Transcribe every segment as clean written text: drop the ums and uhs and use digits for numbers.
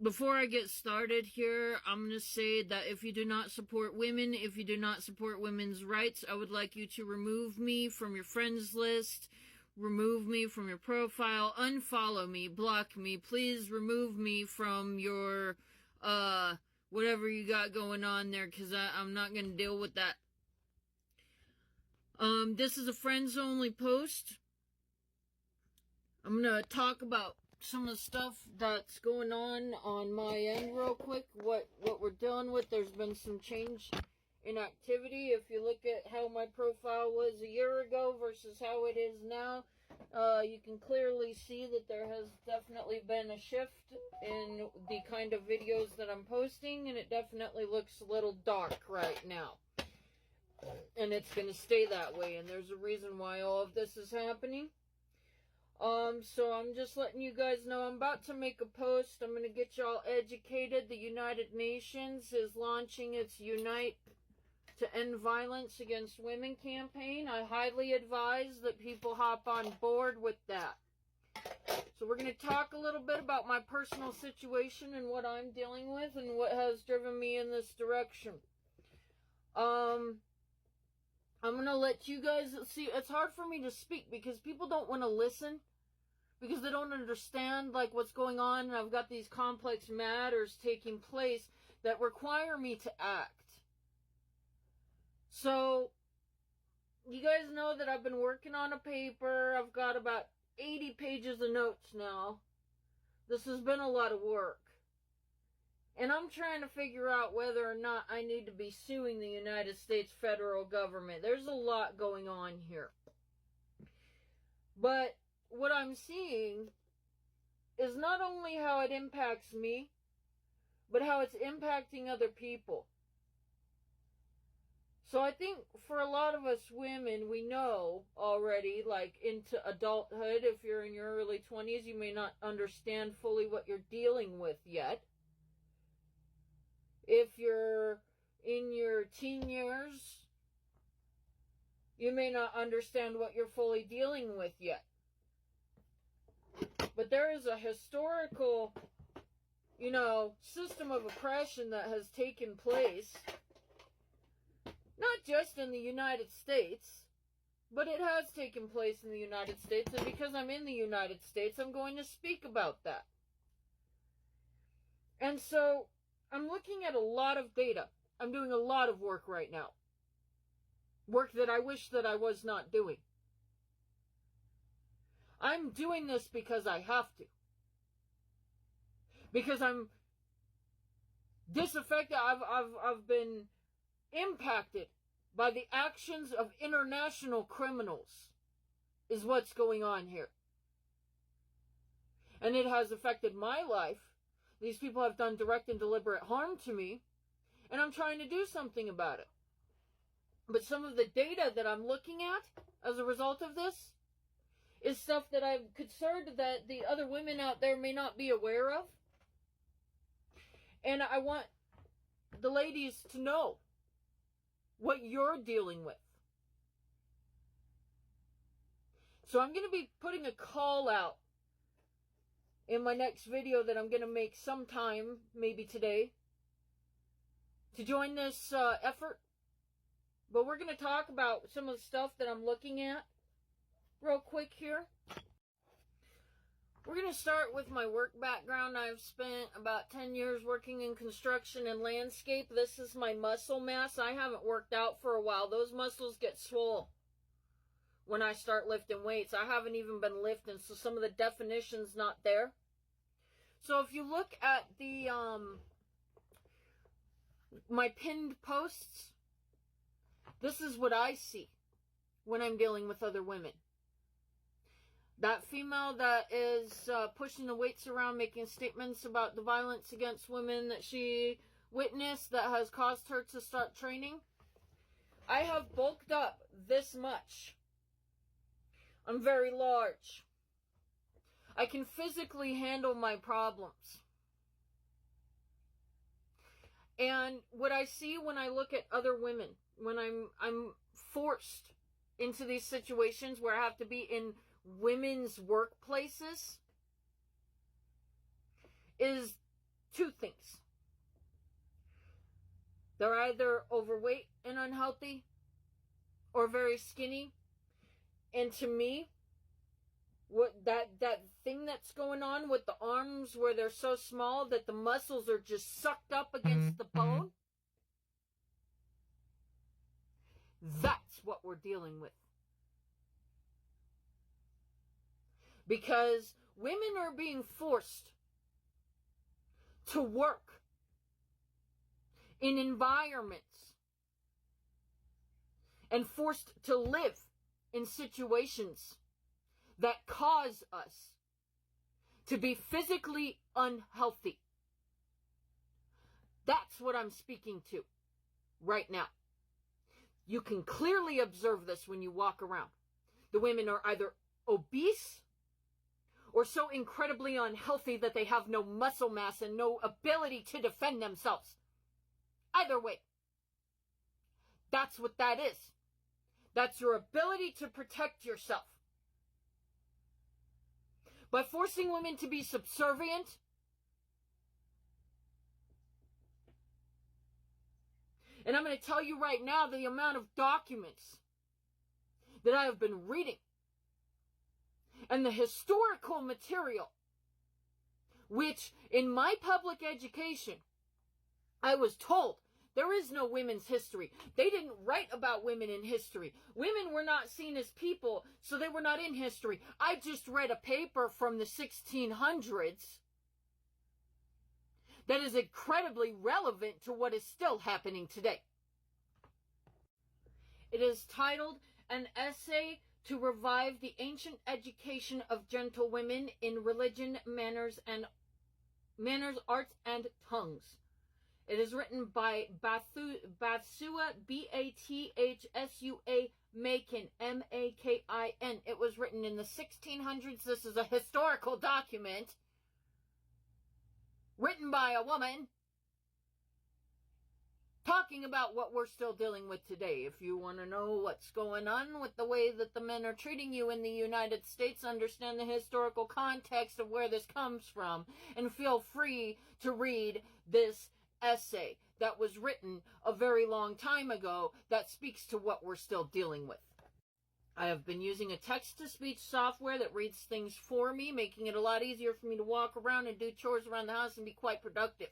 Before I get started here, I'm going to say that if you do not support women, if you do not support women's rights, I would like you to remove me from your friends list, remove me from your profile, unfollow me, block me. Please remove me from your, whatever you got going on there, because I'm not going to deal with that. This is a friends only post. I'm going to talk about some of the stuff that's going on my end real quick, what we're dealing with. There's been some change in activity. If you look at how my profile was a year ago versus how it is now, you can clearly see that there has definitely been a shift in the kind of videos that I'm posting, and it definitely looks a little dark right now. And it's going to stay that way, and there's a reason why all of this is happening. So I'm just letting you guys know I'm about to make a post. I'm going to get y'all educated. The United Nations is launching its Unite to End Violence Against Women campaign. I highly advise that people hop on board with that. So we're going to talk a little bit about my personal situation and what I'm dealing with and what has driven me in this direction. I'm going to let you guys see. It's hard for me to speak because people don't want to listen because they don't understand like what's going on, and I've got these complex matters taking place that require me to act. So you guys know that I've been working on a paper. I've got about 80 pages of notes now. This has been a lot of work. And I'm trying to figure out whether or not I need to be suing the United States federal government. There's a lot going on here. But what I'm seeing is not only how it impacts me, but how it's impacting other people. So I think for a lot of us women, we know already, like into adulthood, if you're in your early 20s, you may not understand fully what you're dealing with yet. If you're in your teen years, you may not understand what you're fully dealing with yet. But there is a historical, system of oppression that has taken place, not just in the United States, but it has taken place in the United States, and because I'm in the United States, I'm going to speak about that. And so I'm looking at a lot of data. I'm doing a lot of work right now. Work that I wish that I was not doing. I'm doing this because I have to. Because I'm disaffected. I've been impacted by the actions of international criminals is what's going on here. And it has affected my life. These people have done direct and deliberate harm to me, and I'm trying to do something about it. But some of the data that I'm looking at as a result of this is stuff that I'm concerned that the other women out there may not be aware of. And I want the ladies to know what you're dealing with. So I'm going to be putting a call out in my next video that I'm going to make sometime, maybe today, to join this effort. But we're going to talk about some of the stuff that I'm looking at real quick here. We're going to start with my work background. I've spent about 10 years working in construction and landscape. This is my muscle mass. I haven't worked out for a while. Those muscles get swole when I start lifting weights. I haven't even been lifting, so some of the definition's not there. So if you look at the my pinned posts, this is what I see when I'm dealing with other women. That female that is pushing the weights around, making statements about the violence against women that she witnessed that has caused her to start training. I have bulked up this much. I'm very large. I can physically handle my problems. And what I see when I look at other women, when I'm forced into these situations where I have to be in women's workplaces, is two things. They're either overweight and unhealthy or very skinny. And to me, what that thing that's going on with the arms where they're so small that the muscles are just sucked up against the bone, that's what we're dealing with. Because women are being forced to work in environments and forced to live in situations that cause us to be physically unhealthy. That's what I'm speaking to right now. You can clearly observe this when you walk around. The women are either obese or so incredibly unhealthy that they have no muscle mass and no ability to defend themselves. Either way, that's what that is. That's your ability to protect yourself. By forcing women to be subservient, and I'm going to tell you right now the amount of documents that I have been reading and the historical material, which in my public education, I was told there is no women's history. They didn't write about women in history. Women were not seen as people, so they were not in history. I just read a paper from the 1600s that is incredibly relevant to what is still happening today. It is titled An Essay to Revive the Ancient Education of Gentlewomen in Religion, Manners, Arts, and Tongues. It is written by Bathsua, B-A-T-H-S-U-A, Makin, M-A-K-I-N. It was written in the 1600s. This is a historical document written by a woman talking about what we're still dealing with today. If you want to know what's going on with the way that the men are treating you in the United States, understand the historical context of where this comes from, and feel free to read this essay that was written a very long time ago that speaks to what we're still dealing with. I have been using a text-to-speech software that reads things for me, making it a lot easier for me to walk around and do chores around the house and be quite productive.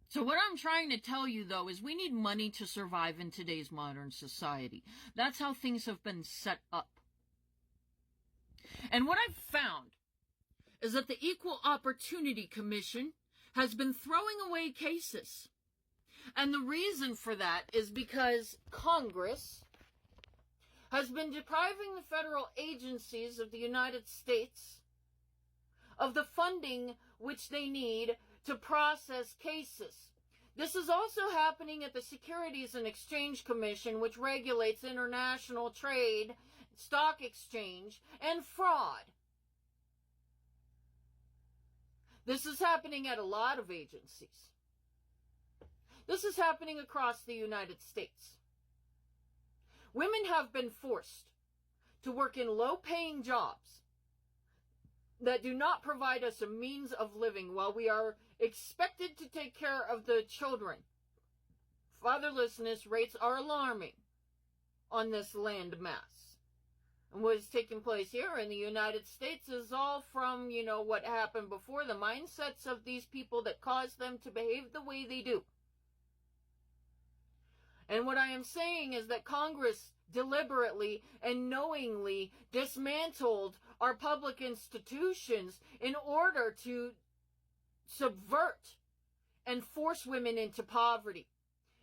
So what I'm trying to tell you, though, is we need money to survive in today's modern society. That's how things have been set up. And what I've found is that the Equal Opportunity Commission has been throwing away cases. And the reason for that is because Congress has been depriving the federal agencies of the United States of the funding which they need to process cases. This is also happening at the Securities and Exchange Commission, which regulates international trade, stock exchange, and fraud. This is happening at a lot of agencies. This is happening across the United States. Women have been forced to work in low-paying jobs that do not provide us a means of living while we are expected to take care of the children. Fatherlessness rates are alarming on this land mass. And what is taking place here in the United States is all from, what happened before, the mindsets of these people that cause them to behave the way they do. And what I am saying is that Congress deliberately and knowingly dismantled our public institutions in order to subvert and force women into poverty.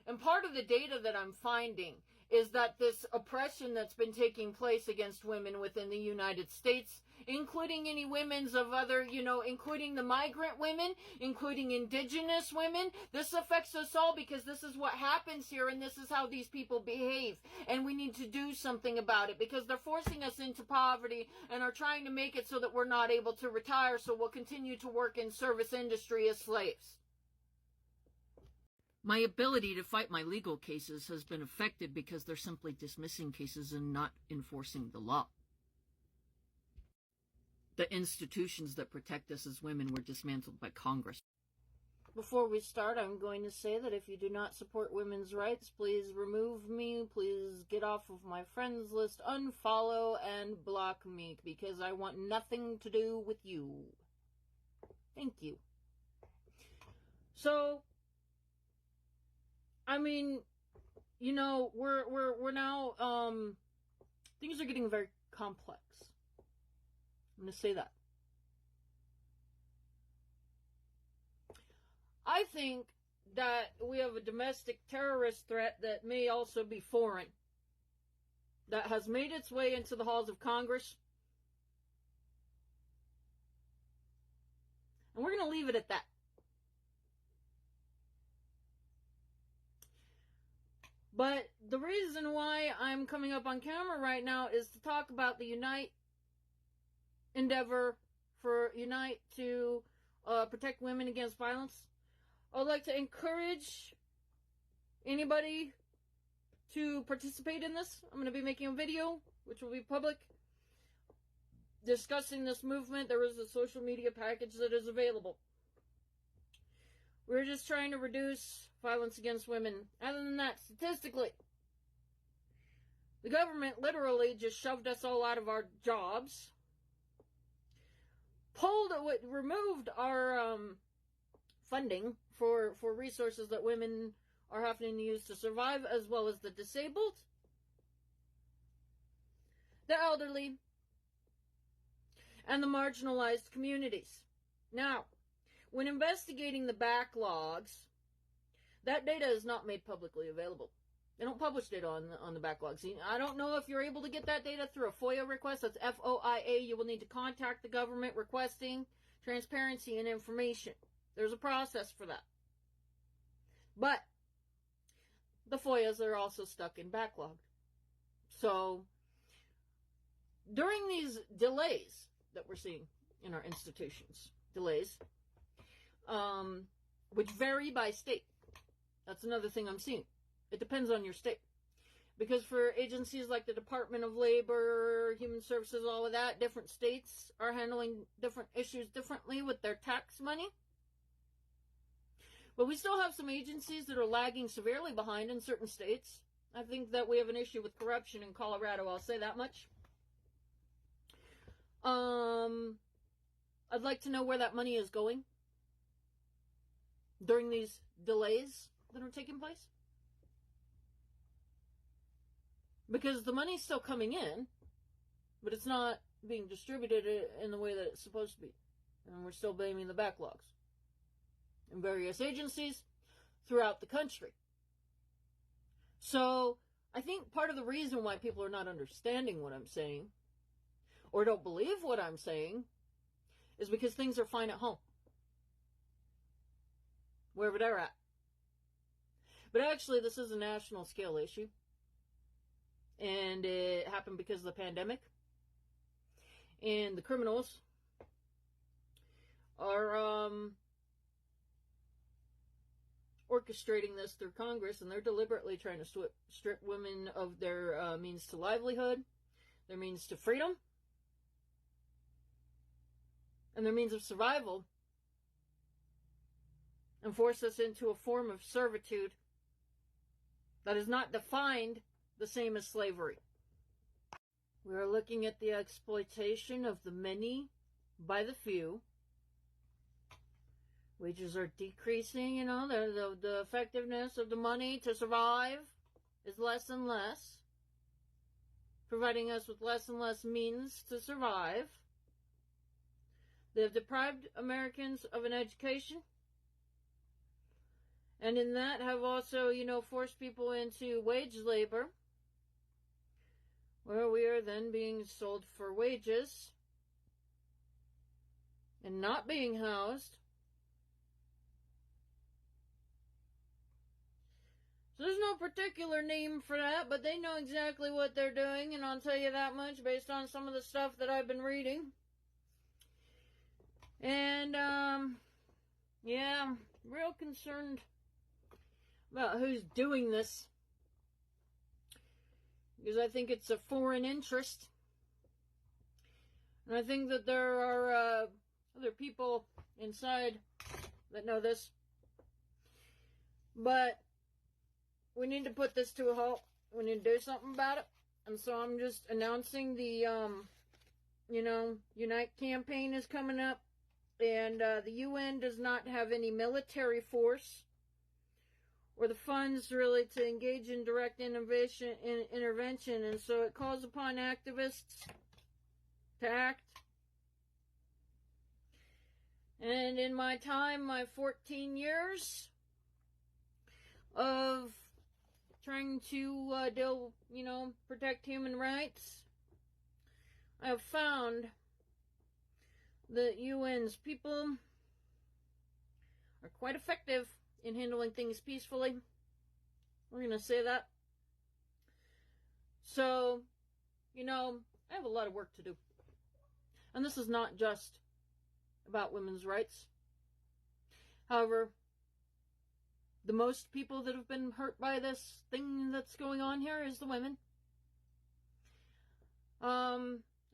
And part of the data that I'm finding is that this oppression that's been taking place against women within the United States, including any women's of other, including the migrant women, including indigenous women, this affects us all because this is what happens here and this is how these people behave. And we need to do something about it because they're forcing us into poverty and are trying to make it so that we're not able to retire, so we'll continue to work in service industry as slaves. My ability to fight my legal cases has been affected because they're simply dismissing cases and not enforcing the law. The institutions that protect us as women were dismantled by Congress. Before we start, I'm going to say that if you do not support women's rights, please remove me, please get off of my friends list, unfollow, and block me, because I want nothing to do with you. Thank you. So, I mean, you know, we're now, things are getting very complex. I'm going to say that. I think that we have a domestic terrorist threat that may also be foreign, that has made its way into the halls of Congress. And we're going to leave it at that. But the reason why I'm coming up on camera right now is to talk about the Unite endeavor for Unite to protect women against violence. I would like to encourage anybody to participate in this. I'm going to be making a video, which will be public, discussing this movement. There is a social media package that is available. We're just trying to reduce violence against women. Other than that, statistically, the government literally just shoved us all out of our jobs, removed our funding for resources that women are having to use to survive, as well as the disabled, the elderly, and the marginalized communities. Now, when investigating the backlogs, that data is not made publicly available. They don't publish data on the backlogs. I don't know if you're able to get that data through a FOIA request. That's FOIA. You will need to contact the government requesting transparency and information. There's a process for that. But the FOIAs are also stuck in backlog. So during these delays that we're seeing in our institutions, delays, which vary by state. That's another thing I'm seeing. It depends on your state. Because for agencies like the Department of Labor, Human Services, all of that, different states are handling different issues differently with their tax money. But we still have some agencies that are lagging severely behind in certain states. I think that we have an issue with corruption in Colorado, I'll say that much. I'd like to know where that money is going during these delays that are taking place. Because the money's still coming in, but it's not being distributed in the way that it's supposed to be. And we're still blaming the backlogs in various agencies throughout the country. So I think part of the reason why people are not understanding what I'm saying, or don't believe what I'm saying, is because things are fine at home, wherever they're at. But actually, this is a national scale issue. And it happened because of the pandemic. And the criminals are orchestrating this through Congress, and they're deliberately trying to strip women of their means to livelihood, their means to freedom, and their means of survival, and force us into a form of servitude that is not defined the same as slavery. We are looking at the exploitation of the many by the few. Wages are decreasing, the effectiveness of the money to survive is less and less, providing us with less and less means to survive. They have deprived Americans of an education, and in that have also, forced people into wage labor, where we are then being sold for wages and not being housed. So there's no particular name for that, but they know exactly what they're doing, and I'll tell you that much based on some of the stuff that I've been reading. And, yeah, real concerned about who's doing this, because I think it's a foreign interest. And I think that there are other people inside that know this. But we need to put this to a halt. We need to do something about it. And so I'm just announcing the, Unite campaign is coming up. And the UN does not have any military force or the funds really to engage in direct intervention. And so it calls upon activists to act. And in my time, my 14 years of trying to protect human rights, I have found that UN's people are quite effective in handling things peacefully. We're going to say that. So, I have a lot of work to do. And this is not just about women's rights. However, the most people that have been hurt by this thing that's going on here is the women.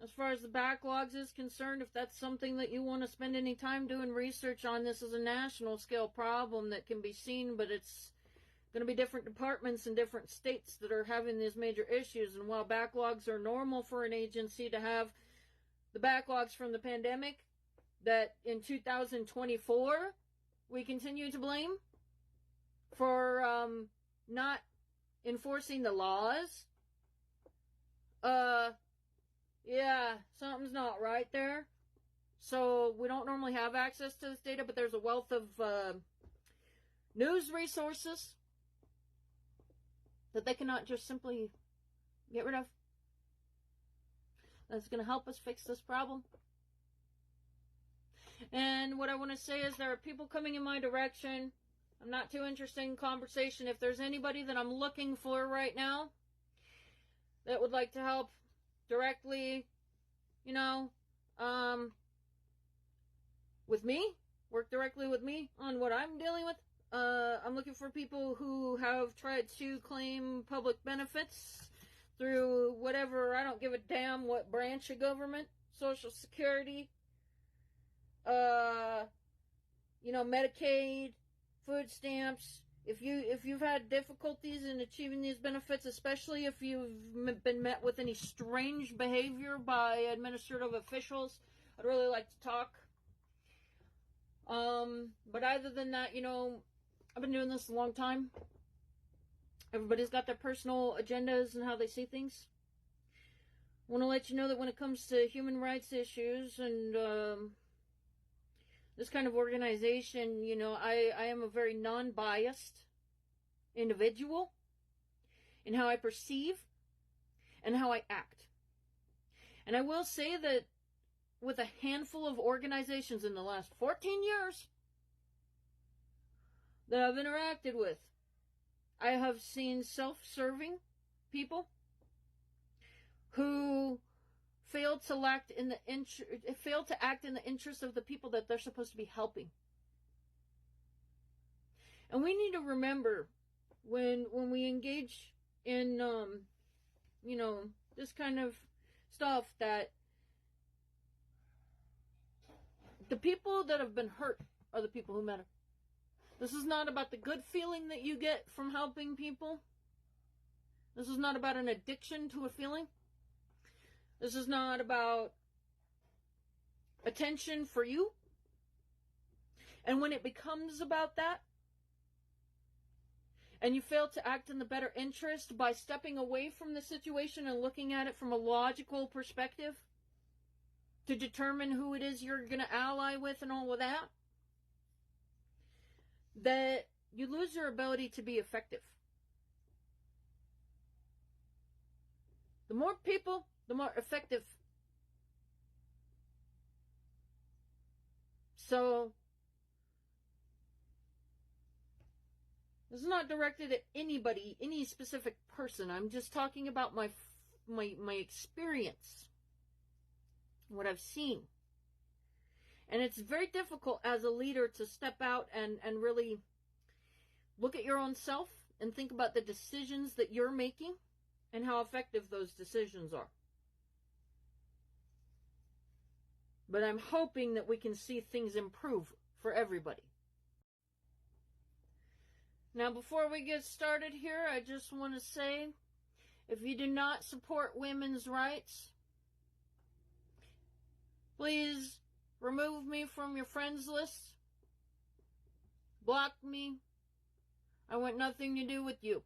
As far as the backlogs is concerned, if that's something that you want to spend any time doing research on, this is a national scale problem that can be seen, but it's going to be different departments in different states that are having these major issues. And while backlogs are normal for an agency to have the backlogs from the pandemic that in 2024 we continue to blame for not enforcing the laws, yeah, something's not right there. So we don't normally have access to this data, but there's a wealth of news resources that they cannot just simply get rid of. That's going to help us fix this problem. And what I want to say is there are people coming in my direction. I'm not too interested in conversation. If there's anybody that I'm looking for right now that would like to help directly, with me, work directly with me on what I'm dealing with. I'm looking for people who have tried to claim public benefits through whatever, I don't give a damn what branch of government, Social Security, Medicaid, food stamps. If you've had difficulties in achieving these benefits, especially if you've been met with any strange behavior by administrative officials, I'd really like to talk. But other than that, I've been doing this a long time. Everybody's got their personal agendas and how they see things. I want to let you know that when it comes to human rights issues and this kind of organization, I am a very non-biased individual in how I perceive and how I act. And I will say that with a handful of organizations in the last 14 years that I've interacted with, I have seen self-serving people who fail to act in the interest of the people that they're supposed to be helping. And we need to remember when we engage in this kind of stuff that the people that have been hurt are the people who matter. This is not about the good feeling that you get from helping people. This is not about an addiction to a feeling. This is not about attention for you. And when it becomes about that, and you fail to act in the better interest by stepping away from the situation and looking at it from a logical perspective to determine who it is you're going to ally with and all of that, that you lose your ability to be effective. The more people, the more effective. So, this is not directed at anybody, any specific person. I'm just talking about my experience, what I've seen. And it's very difficult as a leader to step out and really look at your own self and think about the decisions that you're making and how effective those decisions are. But I'm hoping that we can see things improve for everybody. Now, before we get started here, I just want to say, if you do not support women's rights, please remove me from your friends list. Block me. I want nothing to do with you.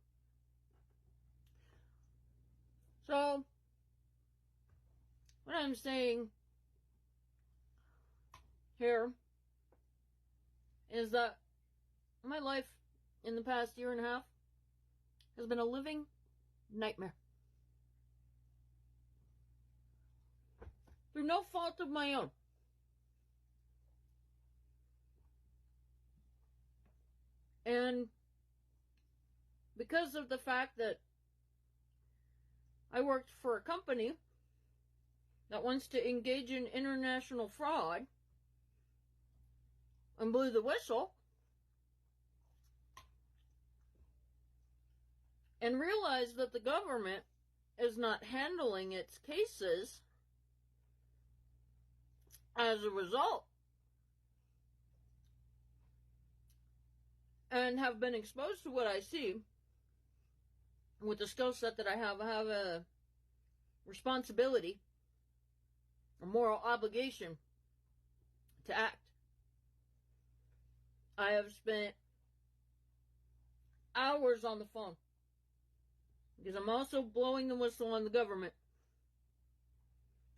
So, what I'm saying here is that my life in the past year and a half has been a living nightmare. Through no fault of my own. And because of the fact that I worked for a company that wants to engage in international fraud and blew the whistle and realized that the government is not handling its cases as a result, and have been exposed to what I see with the skill set that I have a responsibility, a moral obligation to act. I have spent hours on the phone because I'm also blowing the whistle on the government.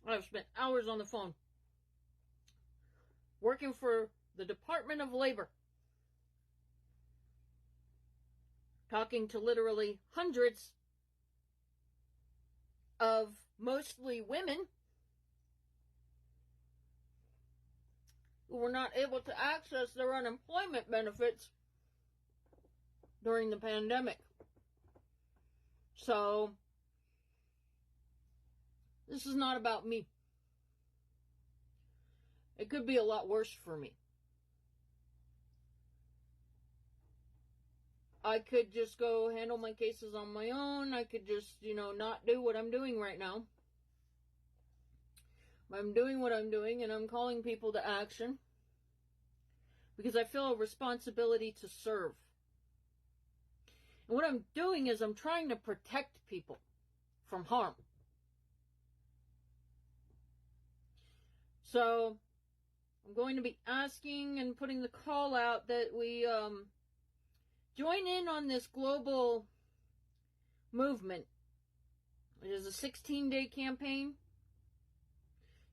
I've spent hours on the phone working for the Department of Labor, talking to literally hundreds of mostly women who were not able to access their unemployment benefits during the pandemic. So, this is not about me. It could be a lot worse for me. I could just go handle my cases on my own. I could just, not do what I'm doing right now. I'm doing what I'm doing, and I'm calling people to action because I feel a responsibility to serve. And what I'm doing is I'm trying to protect people from harm. So, I'm going to be asking and putting the call out that we join in on this global movement. It is a 16-day campaign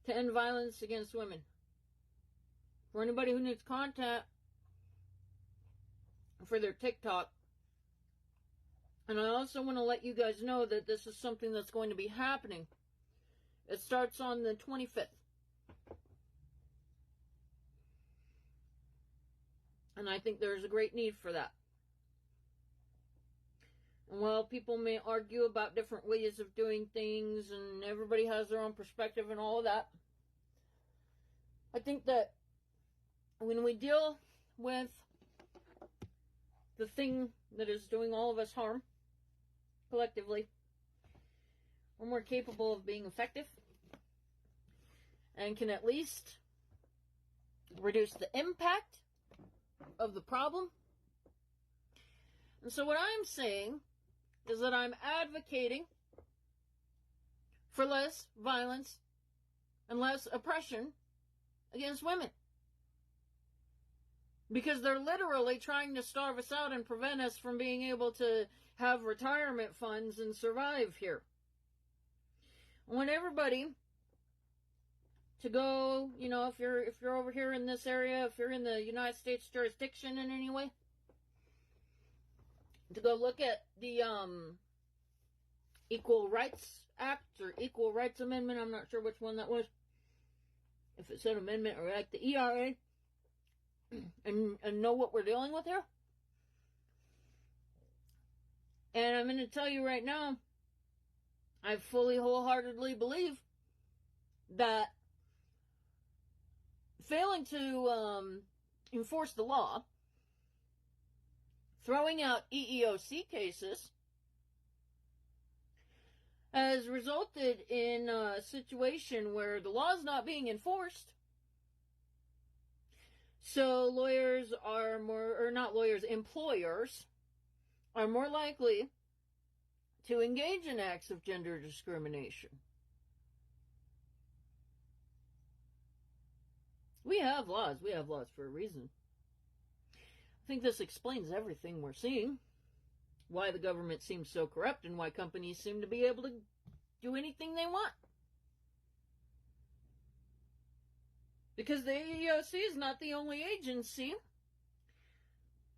to end violence against women. For anybody who needs content for their TikTok. And I also want to let you guys know that this is something that's going to be happening. It starts on the 25th. And I think there's a great need for that. And while people may argue about different ways of doing things, and everybody has their own perspective and all of that, I think that when we deal with the thing that is doing all of us harm, collectively, we're more capable of being effective and can at least reduce the impact of the problem. And so what I'm saying is that I'm advocating for less violence and less oppression against women. Because they're literally trying to starve us out and prevent us from being able to have retirement funds and survive here. I want everybody to go, if you're over here in this area, if you're in the United States jurisdiction in any way, to go look at the Equal Rights Act or Equal Rights Amendment. I'm not sure which one that was. If it said amendment or like the ERA. And know what we're dealing with here. And I'm going to tell you right now, I fully, wholeheartedly believe that failing to enforce the law, throwing out EEOC cases, has resulted in a situation where the law is not being enforced. So lawyers are more, or not lawyers, employers are more likely to engage in acts of gender discrimination. We have laws. We have laws for a reason. I think this explains everything we're seeing. Why the government seems so corrupt and why companies seem to be able to do anything they want. Because the U.S.A. is not the only agency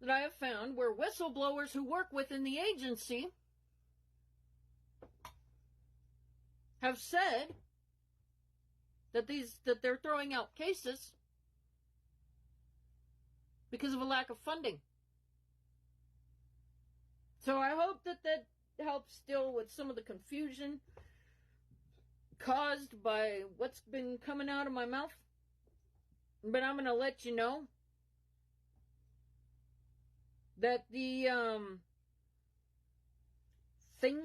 that I have found where whistleblowers who work within the agency have said that they're throwing out cases because of a lack of funding. So I hope that helps deal with some of the confusion caused by what's been coming out of my mouth. But I'm going to let you know that the thing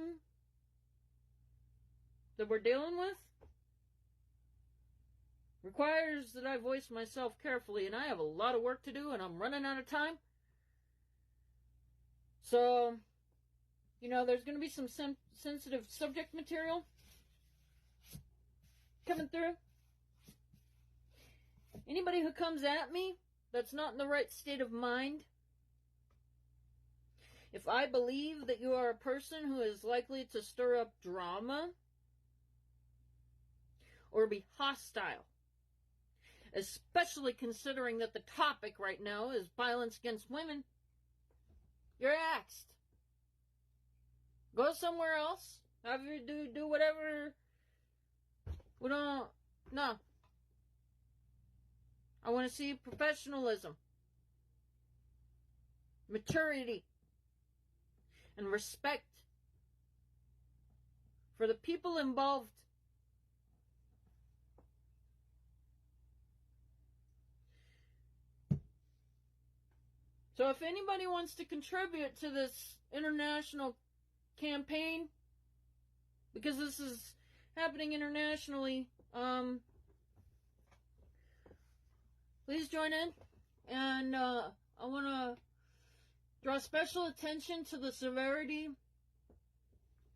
that we're dealing with requires that I voice myself carefully, and I have a lot of work to do, and I'm running out of time. So, there's going to be some sensitive subject material coming through. Anybody who comes at me that's not in the right state of mind, if I believe that you are a person who is likely to stir up drama or be hostile, especially considering that the topic right now is violence against women, you're axed. Go somewhere else. Have you do whatever. We don't. No. I want to see professionalism, maturity, and respect for the people involved. So if anybody wants to contribute to this international campaign, because this is happening internationally, please join in. And I want to draw special attention to the severity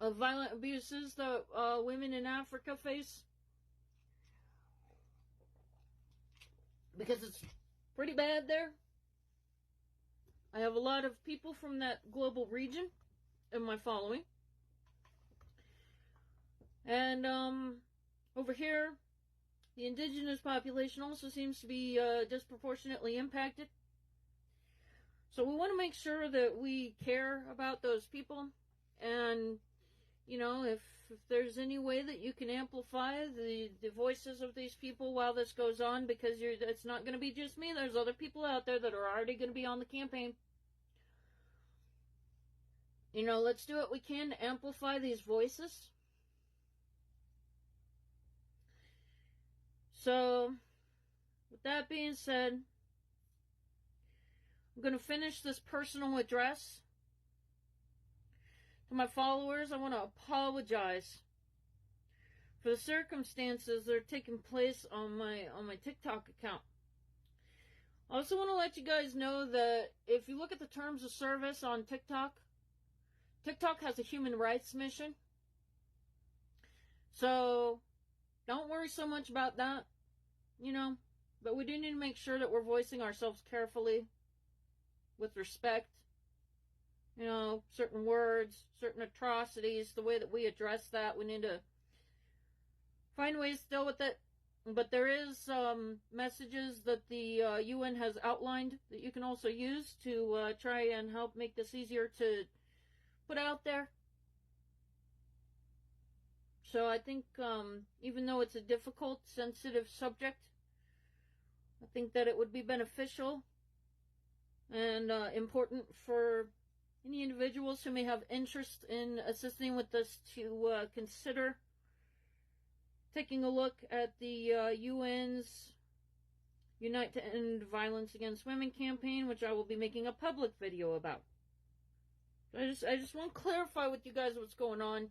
of violent abuses that women in Africa face, because it's pretty bad there. I have a lot of people from that global region in my following. And over here, the indigenous population also seems to be disproportionately impacted. So we want to make sure that we care about those people. And, if there's any way that you can amplify the voices of these people while this goes on, because it's not going to be just me. There's other people out there that are already going to be on the campaign. Let's do what we can to amplify these voices. So, with that being said, I'm going to finish this personal address. To my followers, I want to apologize for the circumstances that are taking place on my TikTok account. I also want to let you guys know that if you look at the terms of service on TikTok, TikTok has a human rights mission. So, don't worry so much about that, but we do need to make sure that we're voicing ourselves carefully, with respect. Certain words, certain atrocities, the way that we address that, we need to find ways to deal with it. But there is messages that the UN has outlined that you can also use to try and help make this easier to put out there. So I think even though it's a difficult, sensitive subject, I think that it would be beneficial and important for any individuals who may have interest in assisting with this to consider taking a look at the UN's Unite to End Violence Against Women campaign, which I will be making a public video about. I just want to clarify with you guys what's going on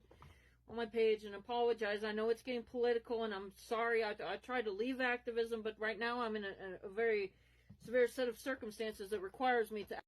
my page, and apologize. I know it's getting political, and I'm sorry. I tried to leave activism, but right now I'm in a very severe set of circumstances that requires me to